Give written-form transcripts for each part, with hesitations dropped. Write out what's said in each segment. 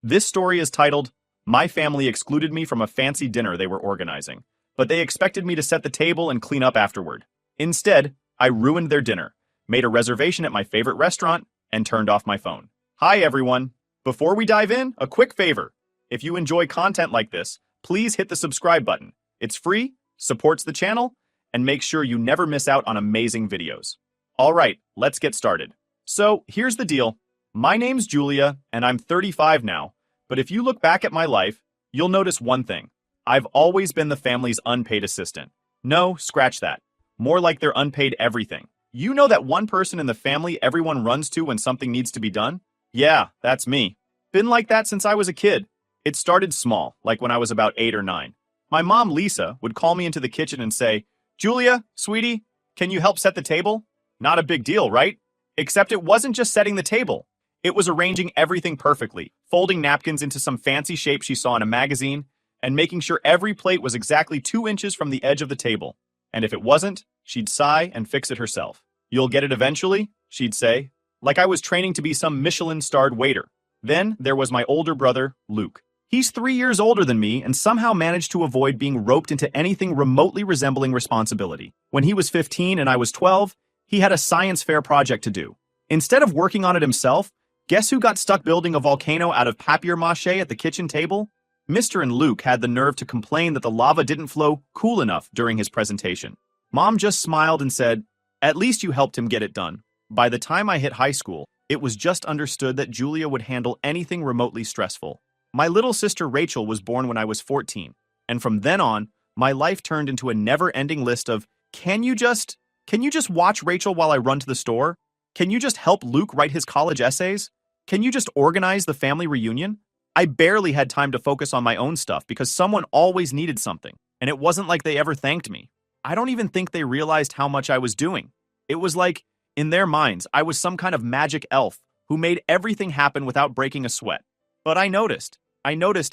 This story is titled, My Family Excluded Me from a Fancy Dinner They Were Organizing, but they expected me to set the table and clean up afterward. Instead, I ruined their dinner, made a reservation at my favorite restaurant, and turned off my phone. Hi everyone! Before we dive in, a quick favor. If you enjoy content like this, please hit the subscribe button. It's free, supports the channel, and makes sure you never miss out on amazing videos. Alright, let's get started. So, here's the deal. My name's Julia, and I'm 35 now, but if you look back at my life, you'll notice one thing. I've always been the family's unpaid assistant. No, scratch that. More like their unpaid everything. You know that one person in the family everyone runs to when something needs to be done? Yeah, that's me. Been like that since I was a kid. It started small, like when I was about 8 or 9. My mom, Lisa, would call me into the kitchen and say, Julia, sweetie, can you help set the table? Not a big deal, right? Except it wasn't just setting the table. It was arranging everything perfectly, folding napkins into some fancy shape she saw in a magazine, and making sure every plate was exactly 2 inches from the edge of the table. And if it wasn't, she'd sigh and fix it herself. You'll get it eventually, she'd say, like I was training to be some Michelin-starred waiter. Then there was my older brother, Luke. He's 3 years older than me and somehow managed to avoid being roped into anything remotely resembling responsibility. When he was 15 and I was 12, he had a science fair project to do. Instead of working on it himself, guess who got stuck building a volcano out of papier-mâché at the kitchen table? Mr. and Luke had the nerve to complain that the lava didn't flow cool enough during his presentation. Mom just smiled and said, "At least you helped him get it done." By the time I hit high school, it was just understood that Julia would handle anything remotely stressful. My little sister Rachel was born when I was 14, and from then on, my life turned into a never-ending list of, Can you just watch Rachel while I run to the store? Can you just help Luke write his college essays? Can you just organize the family reunion? I barely had time to focus on my own stuff because someone always needed something, and it wasn't like they ever thanked me. I don't even think they realized how much I was doing. It was like, in their minds, I was some kind of magic elf who made everything happen without breaking a sweat. But I noticed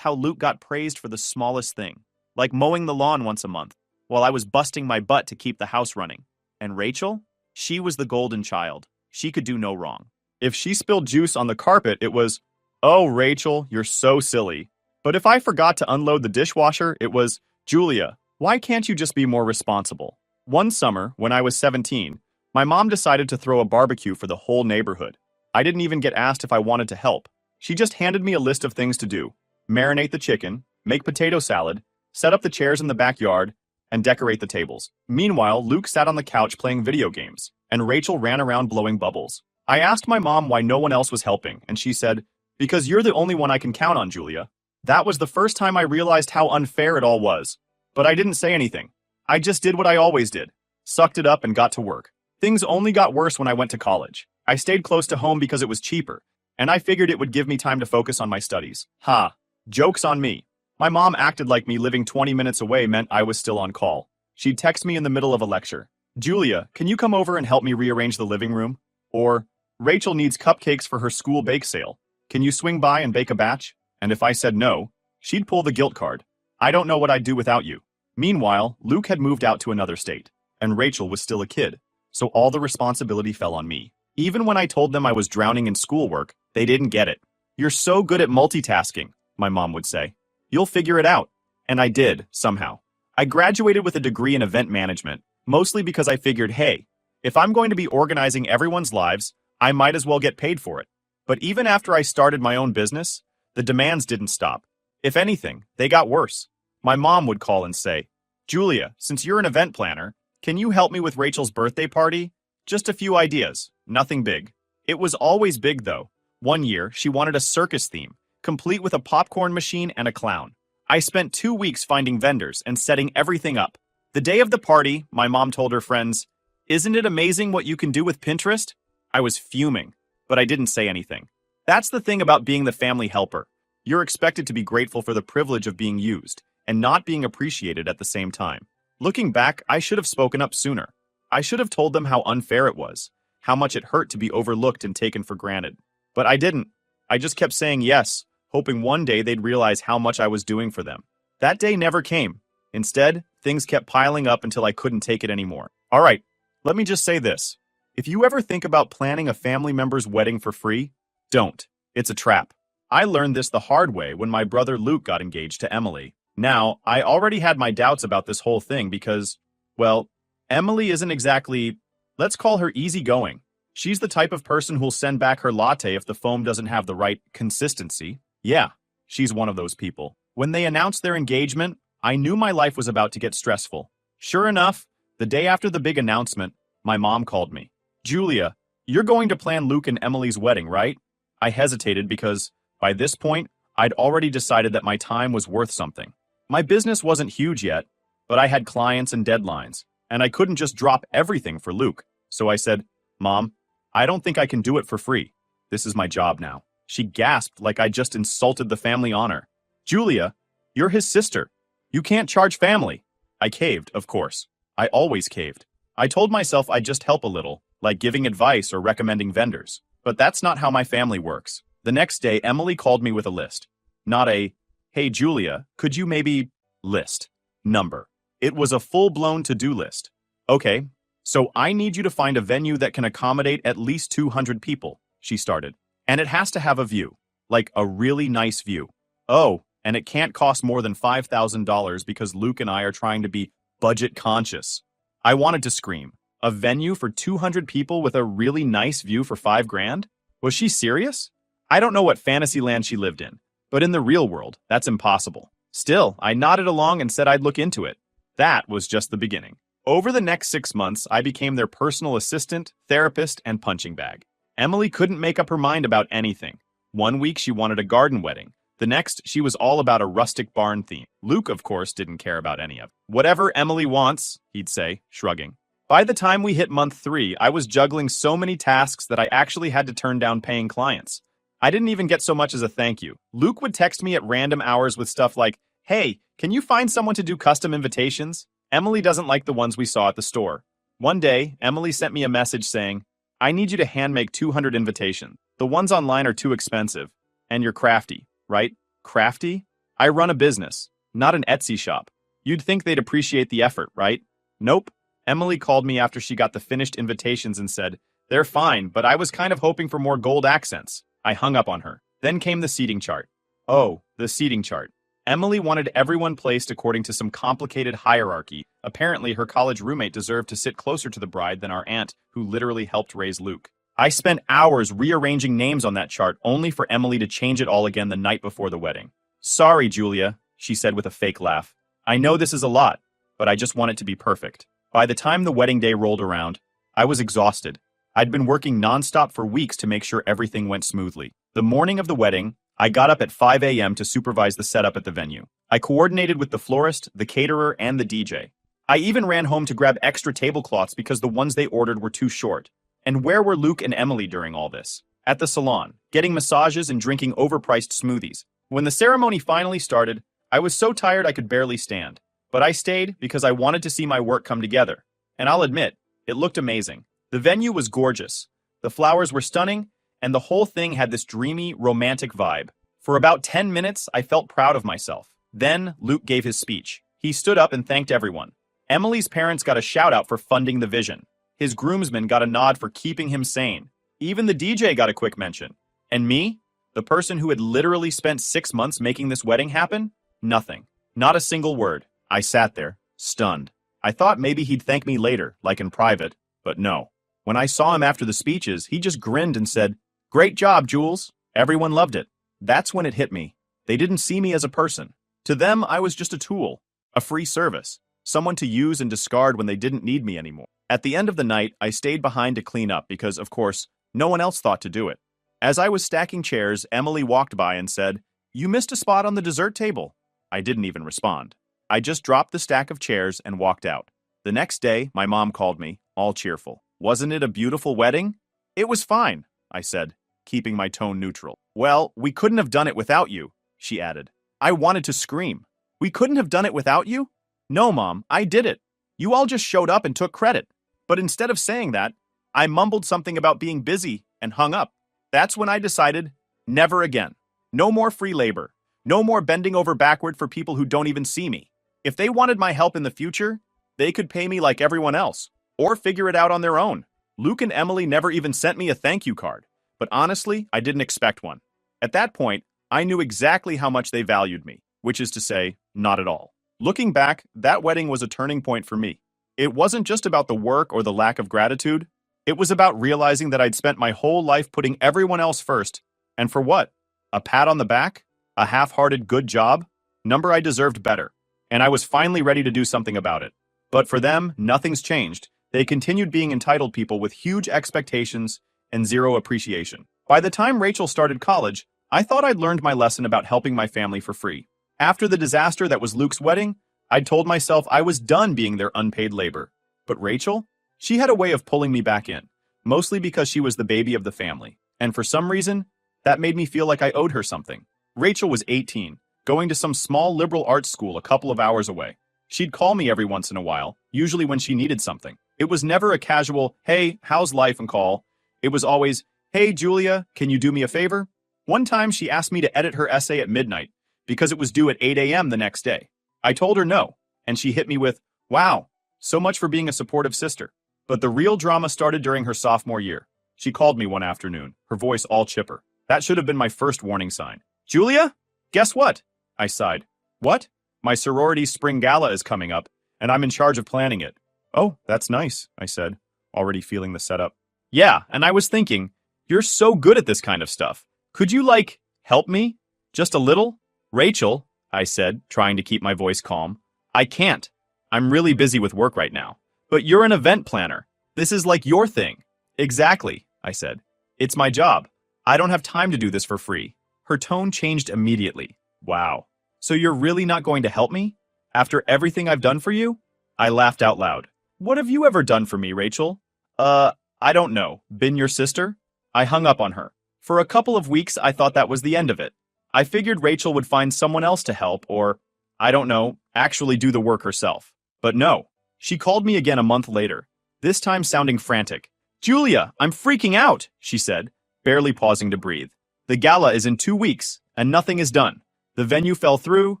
how Luke got praised for the smallest thing, like mowing the lawn once a month, while I was busting my butt to keep the house running. And Rachel? She was the golden child. She could do no wrong. If she spilled juice on the carpet, it was, "Oh, Rachel, you're so silly." But if I forgot to unload the dishwasher, it was, "Julia, why can't you just be more responsible?" One summer, when I was 17, my mom decided to throw a barbecue for the whole neighborhood. I didn't even get asked if I wanted to help. She just handed me a list of things to do. Marinate the chicken, make potato salad, set up the chairs in the backyard, and decorate the tables. Meanwhile, Luke sat on the couch playing video games, and Rachel ran around blowing bubbles. I asked my mom why no one else was helping, and she said, "Because you're the only one I can count on, Julia." That was the first time I realized how unfair it all was. But I didn't say anything. I just did what I always did. Sucked it up and got to work. Things only got worse when I went to college. I stayed close to home because it was cheaper, and I figured it would give me time to focus on my studies. Ha! Joke's on me. My mom acted like me living 20 minutes away meant I was still on call. She'd text me in the middle of a lecture. "Julia, can you come over and help me rearrange the living room?" Or, "Rachel needs cupcakes for her school bake sale. Can you swing by and bake a batch?" And if I said no, she'd pull the guilt card. "I don't know what I'd do without you." Meanwhile, Luke had moved out to another state, and Rachel was still a kid, so all the responsibility fell on me. Even when I told them I was drowning in schoolwork, they didn't get it. "You're so good at multitasking," my mom would say. "You'll figure it out." And I did, somehow. I graduated with a degree in event management, mostly because I figured, hey, if I'm going to be organizing everyone's lives, I might as well get paid for it. But even after I started my own business, the demands didn't stop. If anything, they got worse. My mom would call and say, "Julia, since you're an event planner, can you help me with Rachel's birthday party? Just a few ideas, nothing big." It was always big, though. One year, she wanted a circus theme, complete with a popcorn machine and a clown. I spent 2 weeks finding vendors and setting everything up. The day of the party, my mom told her friends, "Isn't it amazing what you can do with Pinterest?" I was fuming, but I didn't say anything. That's the thing about being the family helper. You're expected to be grateful for the privilege of being used and not being appreciated at the same time. Looking back, I should have spoken up sooner. I should have told them how unfair it was, how much it hurt to be overlooked and taken for granted. But I didn't. I just kept saying yes, hoping one day they'd realize how much I was doing for them. That day never came. Instead, things kept piling up until I couldn't take it anymore. All right, let me just say this. If you ever think about planning a family member's wedding for free, don't. It's a trap. I learned this the hard way when my brother Luke got engaged to Emily. Now, I already had my doubts about this whole thing because, well, Emily isn't exactly, let's call her easygoing. She's the type of person who'll send back her latte if the foam doesn't have the right consistency. Yeah, she's one of those people. When they announced their engagement, I knew my life was about to get stressful. Sure enough, the day after the big announcement, my mom called me. Julia, you're going to plan Luke and Emily's wedding, right? I hesitated because, by this point, I'd already decided that my time was worth something. My business wasn't huge yet, but I had clients and deadlines, and I couldn't just drop everything for Luke. So I said, Mom, I don't think I can do it for free. This is my job now. She gasped like I just insulted the family honor. Julia, you're his sister. You can't charge family. I caved, of course. I always caved. I told myself I'd just help a little, like giving advice or recommending vendors. But that's not how my family works. The next day, Emily called me with a list. Not a, hey Julia, could you maybe list number. It was a full-blown to-do list. Okay, so I need you to find a venue that can accommodate at least 200 people, she started. And it has to have a view, like a really nice view. Oh, and it can't cost more than $5,000 because Luke and I are trying to be budget conscious. I wanted to scream. A venue for 200 people with a really nice view for $5,000? Was she serious? I don't know what fantasy land she lived in, but in the real world, that's impossible. Still, I nodded along and said I'd look into it. That was just the beginning. Over the next 6 months, I became their personal assistant, therapist, and punching bag. Emily couldn't make up her mind about anything. One week she wanted a garden wedding. The next, she was all about a rustic barn theme. Luke, of course, didn't care about any of it. Whatever Emily wants, he'd say, shrugging. By the time we hit month 3, I was juggling so many tasks that I actually had to turn down paying clients. I didn't even get so much as a thank you. Luke would text me at random hours with stuff like, hey, can you find someone to do custom invitations? Emily doesn't like the ones we saw at the store. One day, Emily sent me a message saying, I need you to hand make 200 invitations. The ones online are too expensive. And you're crafty, right? Crafty? I run a business, not an Etsy shop. You'd think they'd appreciate the effort, right? Nope. Emily called me after she got the finished invitations and said, they're fine, but I was kind of hoping for more gold accents. I hung up on her. Then came the seating chart. Oh, the seating chart. Emily wanted everyone placed according to some complicated hierarchy. Apparently, her college roommate deserved to sit closer to the bride than our aunt, who literally helped raise Luke. I spent hours rearranging names on that chart only for Emily to change it all again the night before the wedding. Sorry, Julia, she said with a fake laugh. I know this is a lot, but I just want it to be perfect. By the time the wedding day rolled around, I was exhausted. I'd been working nonstop for weeks to make sure everything went smoothly. The morning of the wedding, I got up at 5 a.m. to supervise the setup at the venue. I coordinated with the florist, the caterer, and the DJ. I even ran home to grab extra tablecloths because the ones they ordered were too short. And where were Luke and Emily during all this? At the salon, getting massages and drinking overpriced smoothies. When the ceremony finally started, I was so tired I could barely stand. But I stayed because I wanted to see my work come together. And I'll admit, it looked amazing. The venue was gorgeous. The flowers were stunning, and the whole thing had this dreamy, romantic vibe. For about 10 minutes, I felt proud of myself. Then, Luke gave his speech. He stood up and thanked everyone. Emily's parents got a shout-out for funding the vision. His groomsmen got a nod for keeping him sane. Even the DJ got a quick mention. And me? The person who had literally spent 6 months making this wedding happen? Nothing. Not a single word. I sat there, stunned. I thought maybe he'd thank me later, like in private, but no. When I saw him after the speeches, he just grinned and said, "Great job, Jules." Everyone loved it. That's when it hit me. They didn't see me as a person. To them, I was just a tool, a free service, someone to use and discard when they didn't need me anymore. At the end of the night, I stayed behind to clean up because, of course, no one else thought to do it. As I was stacking chairs, Emily walked by and said, "You missed a spot on the dessert table." I didn't even respond. I just dropped the stack of chairs and walked out. The next day, my mom called me, all cheerful. "Wasn't it a beautiful wedding?" "It was fine," I said, keeping my tone neutral. "Well, we couldn't have done it without you," she added. I wanted to scream. "We couldn't have done it without you?" "No, Mom, I did it. You all just showed up and took credit." But instead of saying that, I mumbled something about being busy and hung up. That's when I decided, never again. No more free labor. No more bending over backward for people who don't even see me. If they wanted my help in the future, they could pay me like everyone else, or figure it out on their own. Luke and Emily never even sent me a thank you card, but honestly, I didn't expect one. At that point, I knew exactly how much they valued me, which is to say, not at all. Looking back, that wedding was a turning point for me. It wasn't just about the work or the lack of gratitude. It was about realizing that I'd spent my whole life putting everyone else first. And for what? A pat on the back? A half-hearted good job? Number I deserved better. And I was finally ready to do something about it. But for them, nothing's changed. They continued being entitled people with huge expectations and zero appreciation. By the time Rachel started college, I thought I'd learned my lesson about helping my family for free. After the disaster that was Luke's wedding, I'd told myself I was done being their unpaid labor. But Rachel? She had a way of pulling me back in, mostly because she was the baby of the family. And for some reason, that made me feel like I owed her something. Rachel was 18, going to some small liberal arts school a couple of hours away. She'd call me every once in a while, usually when she needed something. It was never a casual, hey, how's life and call. It was always, hey, Julia, can you do me a favor? One time she asked me to edit her essay at midnight because it was due at 8 a.m. the next day. I told her no, and she hit me with, wow, so much for being a supportive sister. But the real drama started during her sophomore year. She called me one afternoon, her voice all chipper. That should have been my first warning sign. Julia? Guess what? I sighed. What? My sorority's spring gala is coming up, and I'm in charge of planning it. Oh, that's nice, I said, already feeling the setup. Yeah, and I was thinking, you're so good at this kind of stuff. Could you, help me? Just a little? Rachel, I said, trying to keep my voice calm. I can't. I'm really busy with work right now. But you're an event planner. This is like your thing. Exactly, I said. It's my job. I don't have time to do this for free. Her tone changed immediately. Wow. So you're really not going to help me? After everything I've done for you? I laughed out loud. What have you ever done for me, Rachel? I don't know. Been your sister? I hung up on her. For a couple of weeks, I thought that was the end of it. I figured Rachel would find someone else to help or, I don't know, actually do the work herself. But no. She called me again a month later, this time sounding frantic. Julia, I'm freaking out, she said, barely pausing to breathe. The gala is in 2 weeks, and nothing is done. The venue fell through,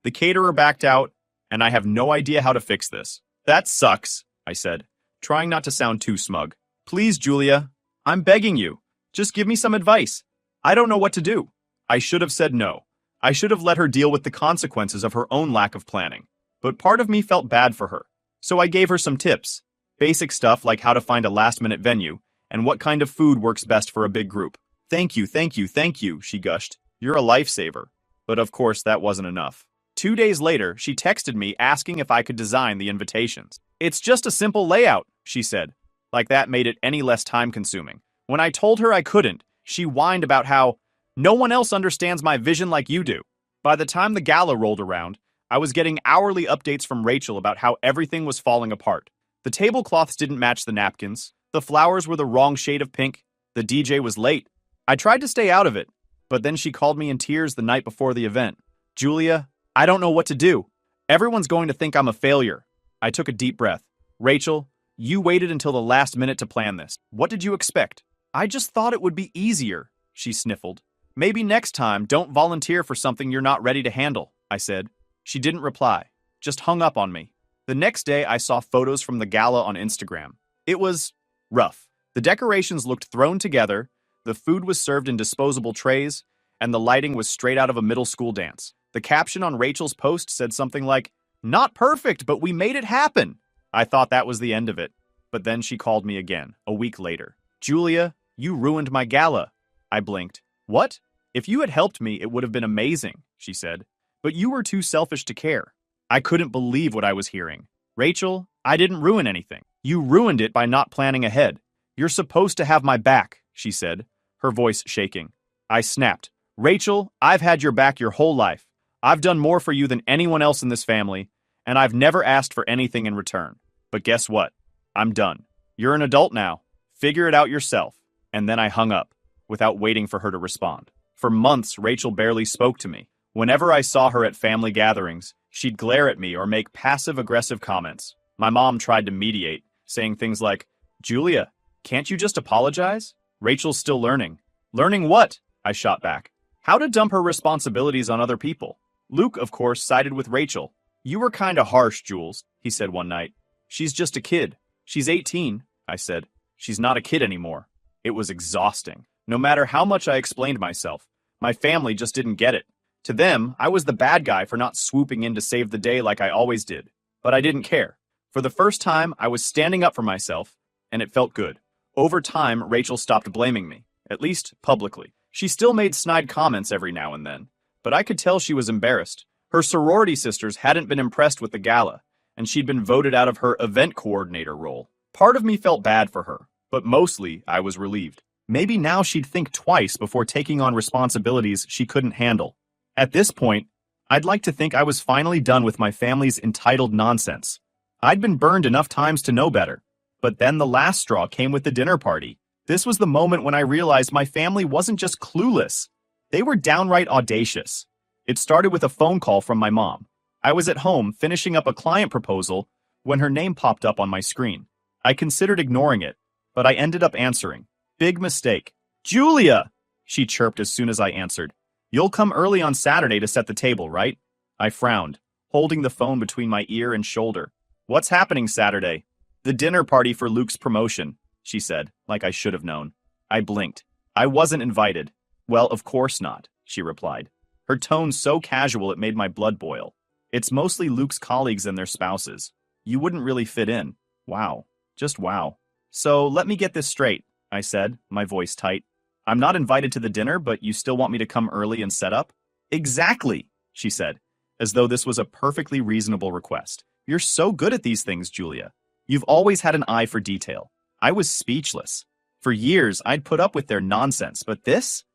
the caterer backed out, and I have no idea how to fix this. That sucks, I said, trying not to sound too smug. Please, Julia, I'm begging you. Just give me some advice. I don't know what to do. I should have said no. I should have let her deal with the consequences of her own lack of planning. But part of me felt bad for her. So I gave her some tips. Basic stuff like how to find a last-minute venue and what kind of food works best for a big group. Thank you, thank you, thank you, she gushed. You're a lifesaver. But of course, that wasn't enough. 2 days later, she texted me asking if I could design the invitations. It's just a simple layout, she said. Like that made it any less time-consuming. When I told her I couldn't, she whined about how no one else understands my vision like you do. By the time the gala rolled around, I was getting hourly updates from Rachel about how everything was falling apart. The tablecloths didn't match the napkins, the flowers were the wrong shade of pink, the DJ was late. I tried to stay out of it, but then she called me in tears the night before the event. Julia, I don't know what to do. Everyone's going to think I'm a failure. I took a deep breath. Rachel, you waited until the last minute to plan this. What did you expect? I just thought it would be easier, she sniffled. Maybe next time don't volunteer for something you're not ready to handle, I said. She didn't reply, just hung up on me. The next day I saw photos from the gala on Instagram. It was rough. The decorations looked thrown together, the food was served in disposable trays, and the lighting was straight out of a middle school dance. The caption on Rachel's post said something like, "Not perfect, but we made it happen." I thought that was the end of it. But then she called me again, a week later. Julia, you ruined my gala. I blinked. What? If you had helped me, it would have been amazing, she said. But you were too selfish to care. I couldn't believe what I was hearing. Rachel, I didn't ruin anything. You ruined it by not planning ahead. You're supposed to have my back, she said, her voice shaking. I snapped. Rachel, I've had your back your whole life. I've done more for you than anyone else in this family, and I've never asked for anything in return. But guess what? I'm done. You're an adult now. Figure it out yourself. And then I hung up, without waiting for her to respond. For months, Rachel barely spoke to me. Whenever I saw her at family gatherings, she'd glare at me or make passive-aggressive comments. My mom tried to mediate, saying things like, Julia, can't you just apologize? Rachel's still learning. Learning what? I shot back. How to dump her responsibilities on other people. Luke, of course, sided with Rachel. You were kinda harsh, Jules, he said one night. She's just a kid. She's 18, I said. She's not a kid anymore. It was exhausting. No matter how much I explained myself, My family just didn't get it. To them, I was the bad guy for not swooping in to save the day like I always did. But I didn't care. For the first time, I was standing up for myself, and it felt good. Over time, Rachel stopped blaming me, at least publicly. She still made snide comments every now and then, but I could tell she was embarrassed. Her sorority sisters hadn't been impressed with the gala, and she'd been voted out of her event coordinator role. Part of me felt bad for her, but mostly I was relieved. Maybe now she'd think twice before taking on responsibilities she couldn't handle. At this point, I'd like to think I was finally done with my family's entitled nonsense. I'd been burned enough times to know better. But then the last straw came with the dinner party. This was the moment when I realized my family wasn't just clueless. They were downright audacious. It started with a phone call from my mom. I was at home finishing up a client proposal when her name popped up on my screen. I considered ignoring it, but I ended up answering. Big mistake. "Julia!" she chirped as soon as I answered. "You'll come early on Saturday to set the table, right?" I frowned, holding the phone between my ear and shoulder. "What's happening Saturday?" "The dinner party for Luke's promotion," she said, like I should have known. I blinked. "I wasn't invited." "Well, of course not," she replied. Her tone so casual it made my blood boil. "It's mostly Luke's colleagues and their spouses. You wouldn't really fit in." Wow. Just wow. "So let me get this straight," I said, my voice tight. "I'm not invited to the dinner, but you still want me to come early and set up?" "Exactly," she said, as though this was a perfectly reasonable request. "You're so good at these things, Julia. You've always had an eye for detail." I was speechless. For years, I'd put up with their nonsense, but this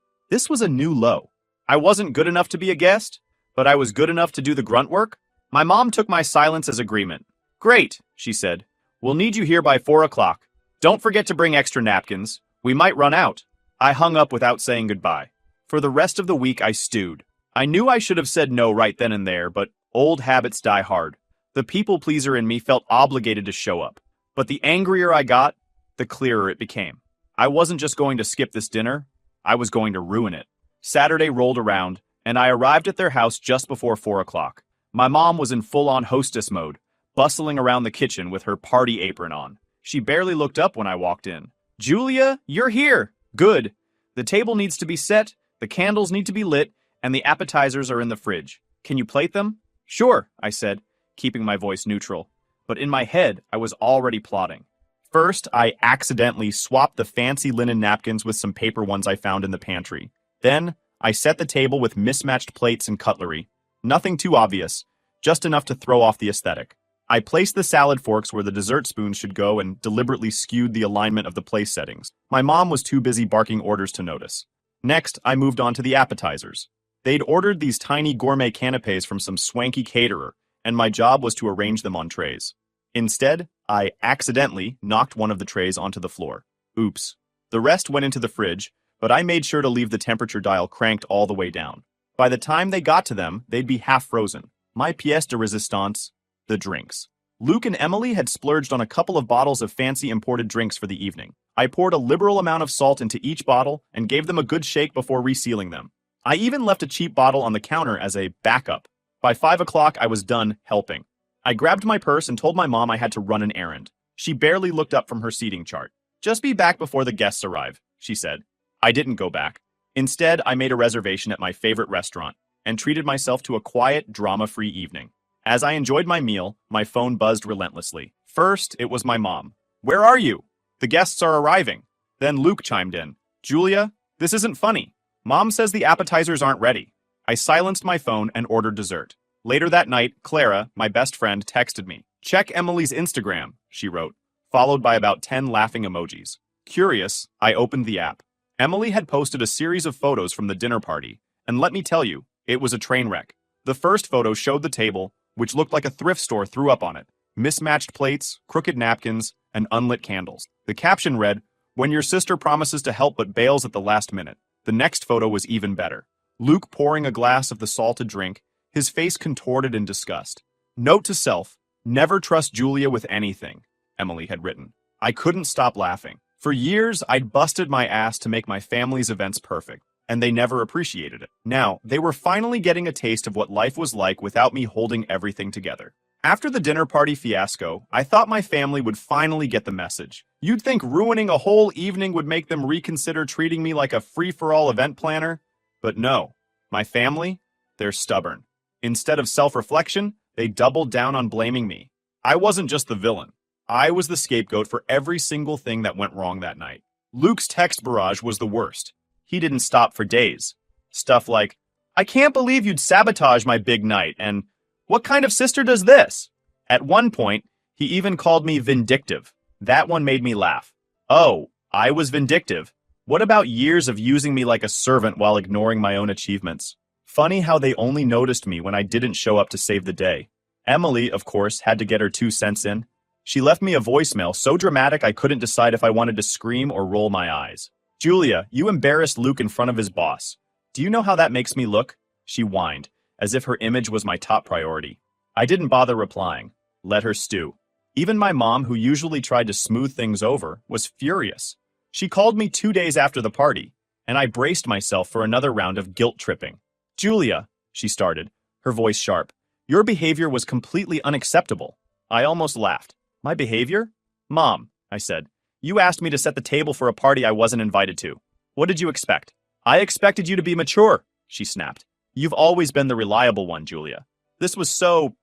was a new low. I wasn't good enough to be a guest, but I was good enough to do the grunt work. My mom took my silence as agreement. "Great," she said. "We'll need you here by 4 o'clock. Don't forget to bring extra napkins. We might run out." I hung up without saying goodbye. For the rest of the week, I stewed. I knew I should have said no right then and there, but old habits die hard. The people-pleaser in me felt obligated to show up. But the angrier I got, the clearer it became. I wasn't just going to skip this dinner, I was going to ruin it. Saturday rolled around, and I arrived at their house just before 4 o'clock. My mom was in full-on hostess mode, bustling around the kitchen with her party apron on. She barely looked up when I walked in. "Julia, you're here! Good. The table needs to be set, the candles need to be lit, and the appetizers are in the fridge. Can you plate them?" "Sure," I said, keeping my voice neutral. But in my head, I was already plotting. First, I accidentally swapped the fancy linen napkins with some paper ones I found in the pantry. Then, I set the table with mismatched plates and cutlery. Nothing too obvious, just enough to throw off the aesthetic. I placed the salad forks where the dessert spoons should go and deliberately skewed the alignment of the place settings. My mom was too busy barking orders to notice. Next, I moved on to the appetizers. They'd ordered these tiny gourmet canapes from some swanky caterer, and my job was to arrange them on trays. Instead, I accidentally knocked one of the trays onto the floor. Oops. The rest went into the fridge, but I made sure to leave the temperature dial cranked all the way down. By the time they got to them, they'd be half frozen. My pièce de résistance, the drinks. Luke and Emily had splurged on a couple of bottles of fancy imported drinks for the evening. I poured a liberal amount of salt into each bottle and gave them a good shake before resealing them. I even left a cheap bottle on the counter as a backup. By 5 o'clock, I was done helping. I grabbed my purse and told my mom I had to run an errand. She barely looked up from her seating chart. "Just be back before the guests arrive," she said. I didn't go back. Instead, I made a reservation at my favorite restaurant and treated myself to a quiet, drama-free evening. As I enjoyed my meal, my phone buzzed relentlessly. First, it was my mom. "Where are you? The guests are arriving." Then Luke chimed in. "Julia, this isn't funny. Mom says the appetizers aren't ready." I silenced my phone and ordered dessert. Later that night, Clara, my best friend, texted me. "Check Emily's Instagram," she wrote, followed by about 10 laughing emojis. Curious, I opened the app. Emily had posted a series of photos from the dinner party, and let me tell you, it was a train wreck. The first photo showed the table, which looked like a thrift store threw up on it. Mismatched plates, crooked napkins, and unlit candles. The caption read, "When your sister promises to help but bails at the last minute." The next photo was even better. Luke pouring a glass of the salted drink, his face contorted in disgust. "Note to self, never trust Julia with anything," Emily had written. I couldn't stop laughing. For years, I'd busted my ass to make my family's events perfect, and they never appreciated it. Now, they were finally getting a taste of what life was like without me holding everything together. After the dinner party fiasco, I thought my family would finally get the message. You'd think ruining a whole evening would make them reconsider treating me like a free-for-all event planner? But no, my family, they're stubborn. Instead of self-reflection, they doubled down on blaming me. I wasn't just the villain. I was the scapegoat for every single thing that went wrong that night. Luke's text barrage was the worst. He didn't stop for days. Stuff like, "I can't believe you'd sabotage my big night," and "What kind of sister does this?" At one point, he even called me vindictive. That one made me laugh. Oh, I was vindictive. What about years of using me like a servant while ignoring my own achievements? Funny how they only noticed me when I didn't show up to save the day. Emily, of course, had to get her 2 cents in. She left me a voicemail so dramatic I couldn't decide if I wanted to scream or roll my eyes. "Julia, you embarrassed Luke in front of his boss. Do you know how that makes me look?" She whined, as if her image was my top priority. I didn't bother replying. Let her stew. Even my mom, who usually tried to smooth things over, was furious. She called me 2 days after the party, and I braced myself for another round of guilt tripping. "Julia," she started, her voice sharp, "your behavior was completely unacceptable." I almost laughed. "My behavior?" "Mom," I said, "you asked me to set the table for a party I wasn't invited to. What did you expect?" "I expected you to be mature," she snapped. "You've always been the reliable one, Julia. This was so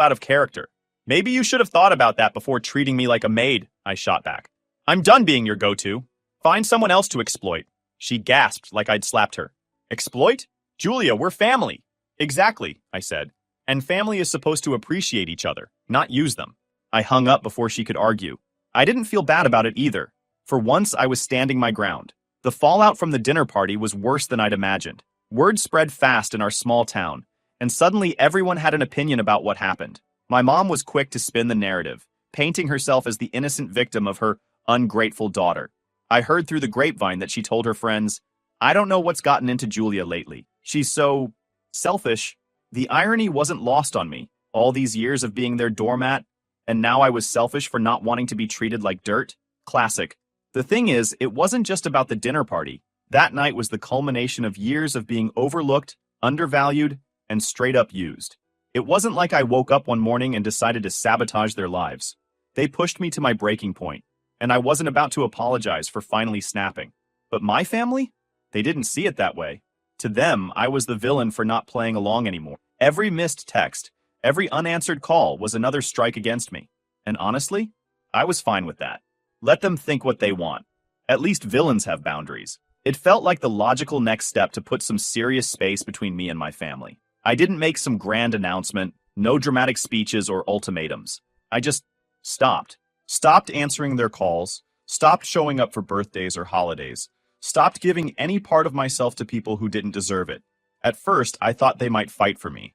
out of character. Maybe you should have thought about that before treating me like a maid," I shot back. "I'm done being your go-to. Find someone else to exploit." She gasped like I'd slapped her. "Exploit? Julia, we're family." "Exactly," I said. "And family is supposed to appreciate each other, not use them." I hung up before she could argue. I didn't feel bad about it either. For once, I was standing my ground. The fallout from the dinner party was worse than I'd imagined. Word spread fast in our small town, and suddenly everyone had an opinion about what happened. My mom was quick to spin the narrative, painting herself as the innocent victim of her ungrateful daughter. I heard through the grapevine that she told her friends, "I don't know what's gotten into Julia lately. She's so selfish." The irony wasn't lost on me. All these years of being their doormat, and now I was selfish for not wanting to be treated like dirt? Classic. The thing is, it wasn't just about the dinner party. That night was the culmination of years of being overlooked, undervalued, and straight up used. It wasn't like I woke up one morning and decided to sabotage their lives. They pushed me to my breaking point, and I wasn't about to apologize for finally snapping. But my family? They didn't see it that way. To them, I was the villain for not playing along anymore. Every missed text, every unanswered call was another strike against me. And honestly, I was fine with that. Let them think what they want. At least villains have boundaries. It felt like the logical next step to put some serious space between me and my family. I didn't make some grand announcement, no dramatic speeches or ultimatums. I just stopped. Stopped answering their calls, stopped showing up for birthdays or holidays, stopped giving any part of myself to people who didn't deserve it. At first, I thought they might fight for me,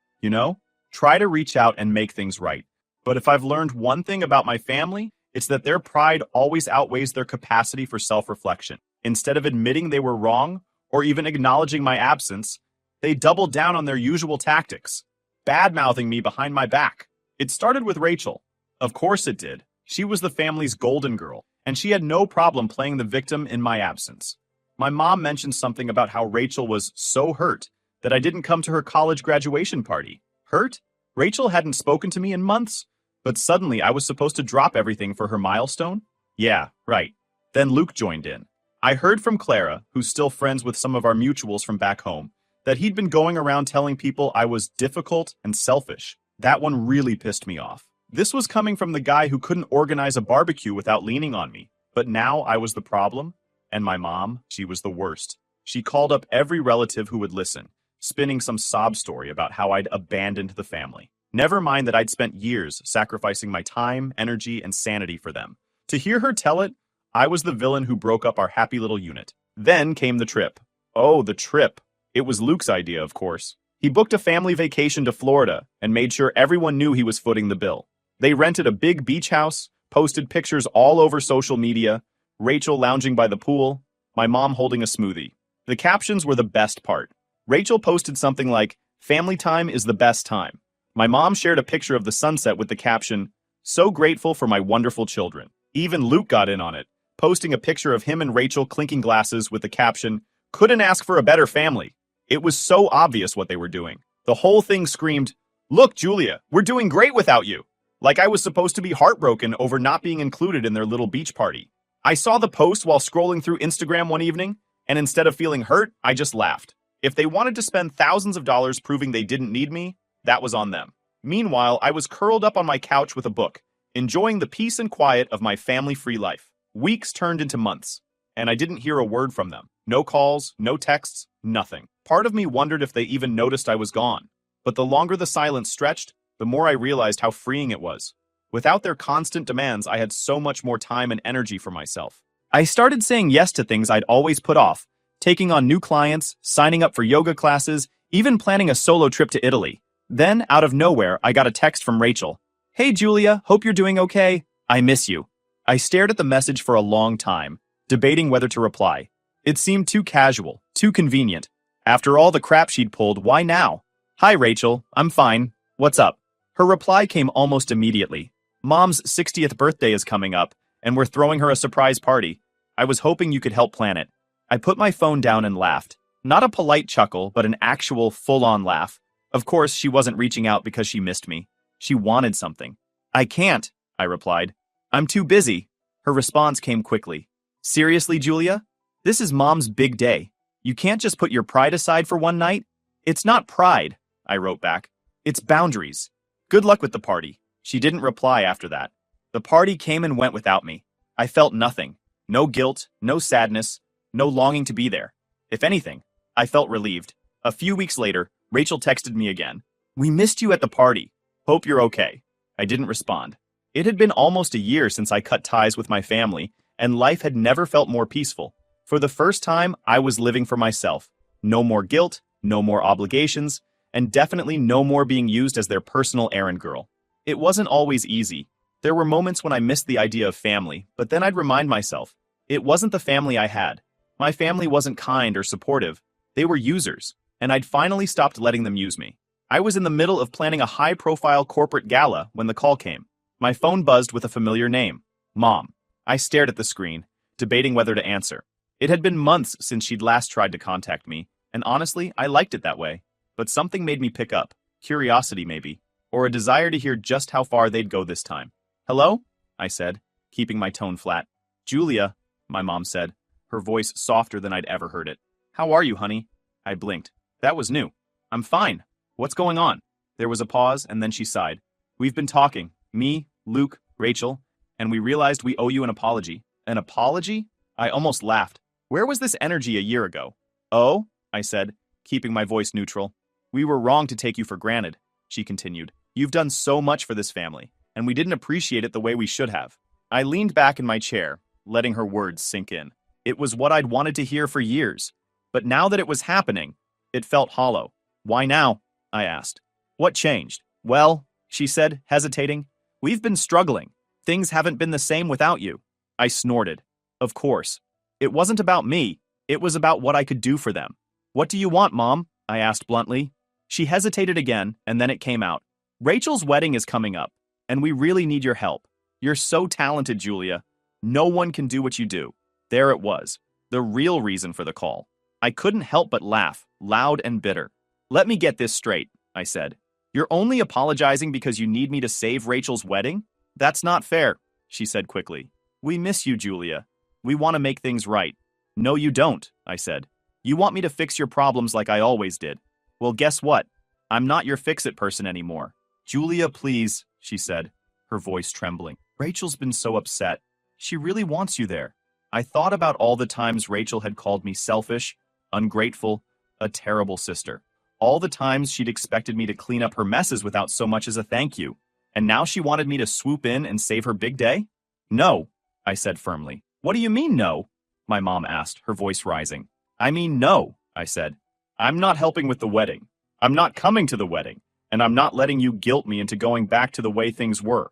try to reach out and make things right. But if I've learned one thing about my family, it's that their pride always outweighs their capacity for self-reflection. Instead of admitting they were wrong, or even acknowledging my absence, they doubled down on their usual tactics, bad-mouthing me behind my back. It started with Rachel. Of course it did. She was the family's golden girl, and she had no problem playing the victim in my absence. My mom mentioned something about how Rachel was so hurt that I didn't come to her college graduation party. Hurt? Rachel hadn't spoken to me in months, but suddenly I was supposed to drop everything for her milestone? Yeah, right. Then Luke joined in. I heard from Clara, who's still friends with some of our mutuals from back home, that he'd been going around telling people I was difficult and selfish. That one really pissed me off. This was coming from the guy who couldn't organize a barbecue without leaning on me. But now I was the problem, and my mom, she was the worst. She called up every relative who would listen, spinning some sob story about how I'd abandoned the family. Never mind that I'd spent years sacrificing my time, energy, and sanity for them. To hear her tell it, I was the villain who broke up our happy little unit. Then came the trip. Oh, the trip. It was Luke's idea, of course. He booked a family vacation to Florida and made sure everyone knew he was footing the bill. They rented a big beach house, posted pictures all over social media, Rachel lounging by the pool, my mom holding a smoothie. The captions were the best part. Rachel posted something like, "Family time is the best time." My mom shared a picture of the sunset with the caption, "So grateful for my wonderful children." Even Luke got in on it, posting a picture of him and Rachel clinking glasses with the caption, "Couldn't ask for a better family." It was so obvious what they were doing. The whole thing screamed, "Look, Julia, we're doing great without you." Like I was supposed to be heartbroken over not being included in their little beach party. I saw the post while scrolling through Instagram one evening, and instead of feeling hurt, I just laughed. If they wanted to spend thousands of dollars proving they didn't need me, that was on them. Meanwhile, I was curled up on my couch with a book, enjoying the peace and quiet of my family-free life. Weeks turned into months, and I didn't hear a word from them. No calls, no texts, nothing. Part of me wondered if they even noticed I was gone. But the longer the silence stretched, the more I realized how freeing it was. Without their constant demands, I had so much more time and energy for myself. I started saying yes to things I'd always put off, taking on new clients, signing up for yoga classes, even planning a solo trip to Italy. Then, out of nowhere, I got a text from Rachel. "Hey Julia, hope you're doing okay. I miss you." I stared at the message for a long time, debating whether to reply. It seemed too casual, too convenient. After all the crap she'd pulled, why now? "Hi Rachel, I'm fine. What's up?" Her reply came almost immediately. "Mom's 60th birthday is coming up, and we're throwing her a surprise party. I was hoping you could help plan it." I put my phone down and laughed. Not a polite chuckle, but an actual, full-on laugh. Of course, she wasn't reaching out because she missed me. She wanted something. "I can't," I replied. "I'm too busy." Her response came quickly. "Seriously, Julia? This is Mom's big day. You can't just put your pride aside for one night?" "It's not pride," I wrote back. "It's boundaries. Good luck with the party." She didn't reply after that. The party came and went without me. I felt nothing. No guilt, no sadness, no longing to be there. If anything, I felt relieved. A few weeks later, Rachel texted me again. "We missed you at the party. Hope you're okay." I didn't respond. It had been almost a year since I cut ties with my family, and life had never felt more peaceful. For the first time, I was living for myself. No more guilt, no more obligations, and definitely no more being used as their personal errand girl. It wasn't always easy. There were moments when I missed the idea of family, but then I'd remind myself, it wasn't the family I had. My family wasn't kind or supportive. They were users, and I'd finally stopped letting them use me. I was in the middle of planning a high-profile corporate gala when the call came. My phone buzzed with a familiar name, Mom. I stared at the screen, debating whether to answer. It had been months since she'd last tried to contact me, and honestly, I liked it that way. But something made me pick up, curiosity maybe, or a desire to hear just how far they'd go this time. "Hello?" I said, keeping my tone flat. "Julia," my mom said, her voice softer than I'd ever heard it. "How are you, honey?" I blinked. That was new. "I'm fine. What's going on?" There was a pause, and then she sighed. "We've been talking, me, Luke, Rachel, and we realized we owe you an apology." "An apology?" I almost laughed. Where was this energy a year ago? "Oh?" I said, keeping my voice neutral. "We were wrong to take you for granted," she continued. "You've done so much for this family, and we didn't appreciate it the way we should have." I leaned back in my chair, letting her words sink in. It was what I'd wanted to hear for years. But now that it was happening, it felt hollow. "Why now?" I asked. "What changed?" "Well," she said, hesitating, "we've been struggling. Things haven't been the same without you." I snorted. Of course. It wasn't about me. It was about what I could do for them. "What do you want, Mom?" I asked bluntly. She hesitated again, and then it came out. "Rachel's wedding is coming up, and we really need your help. You're so talented, Julia. No one can do what you do." There it was, the real reason for the call. I couldn't help but laugh, loud and bitter. "Let me get this straight," I said. "You're only apologizing because you need me to save Rachel's wedding? That's not fair," she said quickly. "We miss you, Julia. We want to make things right." "No, you don't," I said. "You want me to fix your problems like I always did. Well, guess what? I'm not your fix-it person anymore." "Julia, please," she said, her voice trembling. "Rachel's been so upset. She really wants you there." I thought about all the times Rachel had called me selfish, ungrateful, a terrible sister. All the times she'd expected me to clean up her messes without so much as a thank you. And now she wanted me to swoop in and save her big day? "No," I said firmly. "What do you mean, no?" my mom asked, her voice rising. "I mean, no," I said. "I'm not helping with the wedding. I'm not coming to the wedding. And I'm not letting you guilt me into going back to the way things were."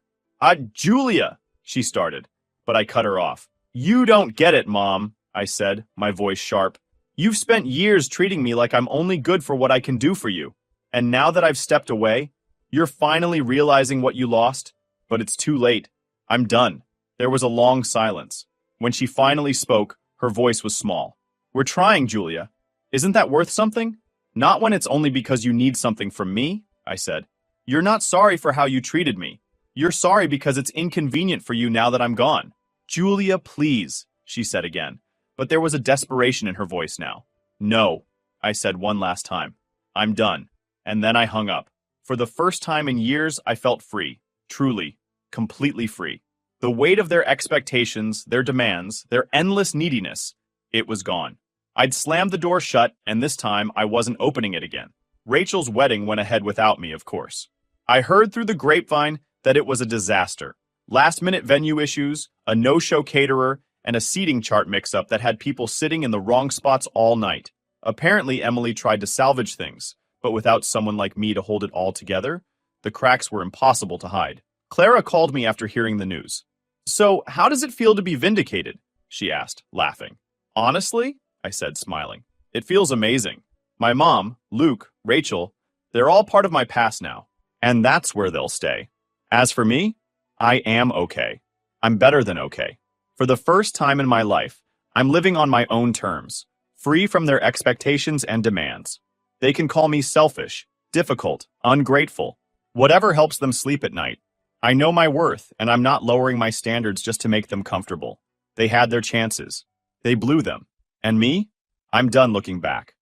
Julia," she started, but I cut her off. "You don't get it, Mom," I said, my voice sharp. "You've spent years treating me like I'm only good for what I can do for you. And now that I've stepped away, you're finally realizing what you lost. But it's too late. I'm done." There was a long silence. When she finally spoke, her voice was small. "We're trying, Julia. Isn't that worth something?" "Not when it's only because you need something from me," I said. "You're not sorry for how you treated me. You're sorry because it's inconvenient for you now that I'm gone." "Julia, please," she said again, but there was a desperation in her voice now. "No," I said one last time. I'm done. And then I hung up. For the first time in years, I felt free. Truly, completely free. The weight of their expectations, their demands, their endless neediness, it was gone. I'd slammed the door shut, and this time I wasn't opening it again. Rachel's wedding went ahead without me, of course. I heard through the grapevine that it was a disaster. Last-minute venue issues, a no-show caterer, and a seating chart mix-up that had people sitting in the wrong spots all night. Apparently, Emily tried to salvage things, but without someone like me to hold it all together, the cracks were impossible to hide. Clara called me after hearing the news. "So, how does it feel to be vindicated?" she asked, laughing. "Honestly," I said, smiling, "it feels amazing. My mom, Luke, Rachel, they're all part of my past now, and that's where they'll stay. As for me, I am okay. I'm better than okay. For the first time in my life, I'm living on my own terms, free from their expectations and demands. They can call me selfish, difficult, ungrateful, whatever helps them sleep at night. I know my worth, and I'm not lowering my standards just to make them comfortable. They had their chances. They blew them. And me? I'm done looking back.